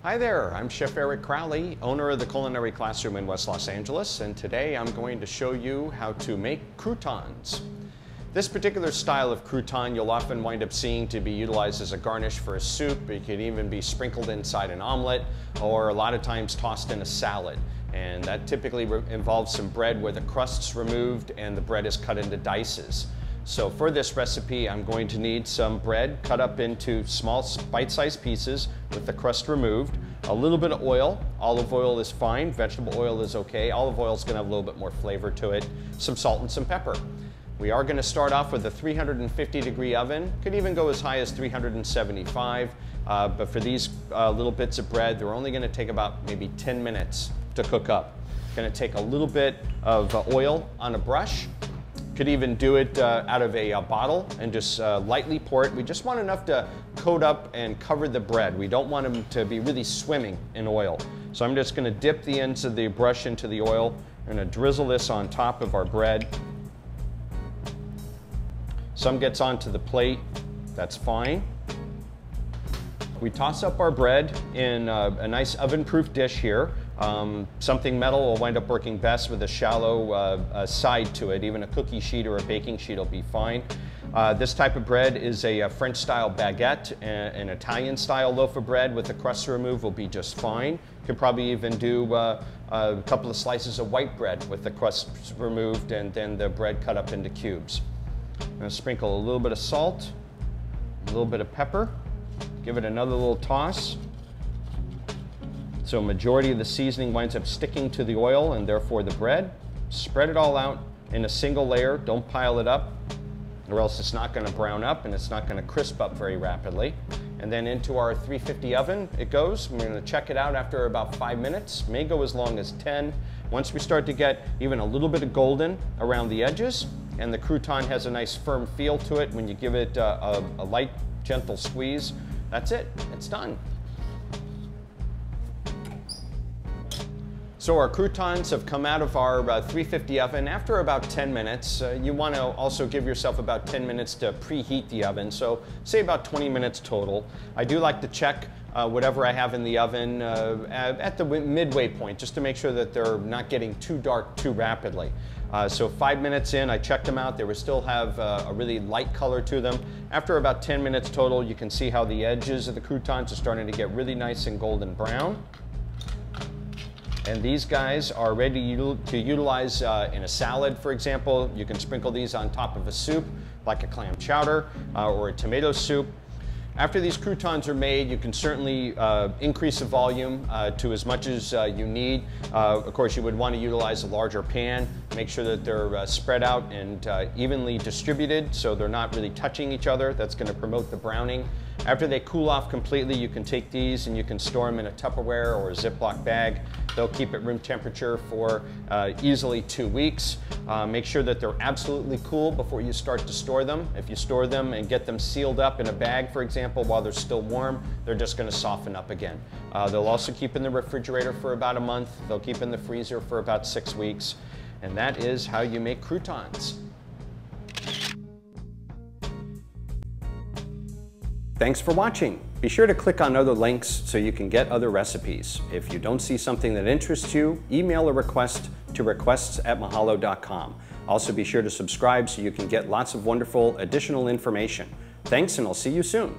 Hi there, I'm Chef Eric Crowley, owner of the Culinary Classroom in West Los Angeles, and today I'm going to show you how to make croutons. This particular style of crouton you'll often wind up seeing to be utilized as a garnish for a soup. It could even be sprinkled inside an omelet, or a lot of times tossed in a salad. And that typically involves some bread where the crust's removed and the bread is cut into dices. So for this recipe, I'm going to need some bread cut up into small bite-sized pieces with the crust removed, a little bit of oil. Olive oil is fine, vegetable oil is okay. Olive oil is going to have a little bit more flavor to it, some salt and some pepper. We are going to start off with a 350-degree oven, could even go as high as 375, but for these little bits of bread, they're only going to take about maybe 10 minutes to cook up. Going to take a little bit of oil on a brush. Could even do it out of a bottle and just lightly pour it. We just want enough to coat up and cover the bread. We don't want them to be really swimming in oil. So I'm just going to dip the ends of the brush into the oil. I'm going to drizzle this on top of our bread. Some gets onto the plate, that's fine. We toss up our bread in a nice oven-proof dish here. Something metal will wind up working best with a shallow side to it. Even a cookie sheet or a baking sheet will be fine. This type of bread is a French-style baguette. An Italian-style loaf of bread with the crust removed will be just fine. You could probably even do a couple of slices of white bread with the crust removed and then the bread cut up into cubes. I'm going to sprinkle a little bit of salt, a little bit of pepper, give it another little toss. So a majority of the seasoning winds up sticking to the oil and therefore the bread. Spread it all out in a single layer, don't pile it up, or else it's not going to brown up and it's not going to crisp up very rapidly. And then into our 350 oven it goes. We're going to check it out after about 5 minutes, may go as long as 10. Once we start to get even a little bit of golden around the edges, and the crouton has a nice firm feel to it when you give it a light, gentle squeeze, that's it, it's done. So our croutons have come out of our 350 oven after about 10 minutes. You want to also give yourself about 10 minutes to preheat the oven, so say about 20 minutes total. I do like to check whatever I have in the oven at the midway point, just to make sure that they're not getting too dark too rapidly. So 5 minutes in, I checked them out. They would still have a really light color to them. After about 10 minutes total, you can see how the edges of the croutons are starting to get really nice and golden brown. And these guys are ready to utilize in a salad, for example. You can sprinkle these on top of a soup, like a clam chowder or a tomato soup. After these croutons are made, you can certainly increase the volume to as much as you need. Of course, you would want to utilize a larger pan. Make sure that they're spread out and evenly distributed so they're not really touching each other. That's going to promote the browning. After they cool off completely, you can take these and you can store them in a Tupperware or a Ziploc bag. They'll keep at room temperature for easily 2 weeks. Make sure that they're absolutely cool before you start to store them. If you store them and get them sealed up in a bag, for example, while they're still warm, they're just going to soften up again. They'll also keep in the refrigerator for about a month. They'll keep in the freezer for about 6 weeks. And that is how you make croutons. Thanks for watching. Be sure to click on other links so you can get other recipes. If you don't see something that interests you, email a request to requests@Mahalodotcom. Also be sure to subscribe so you can get lots of wonderful additional information. Thanks, and I'll see you soon.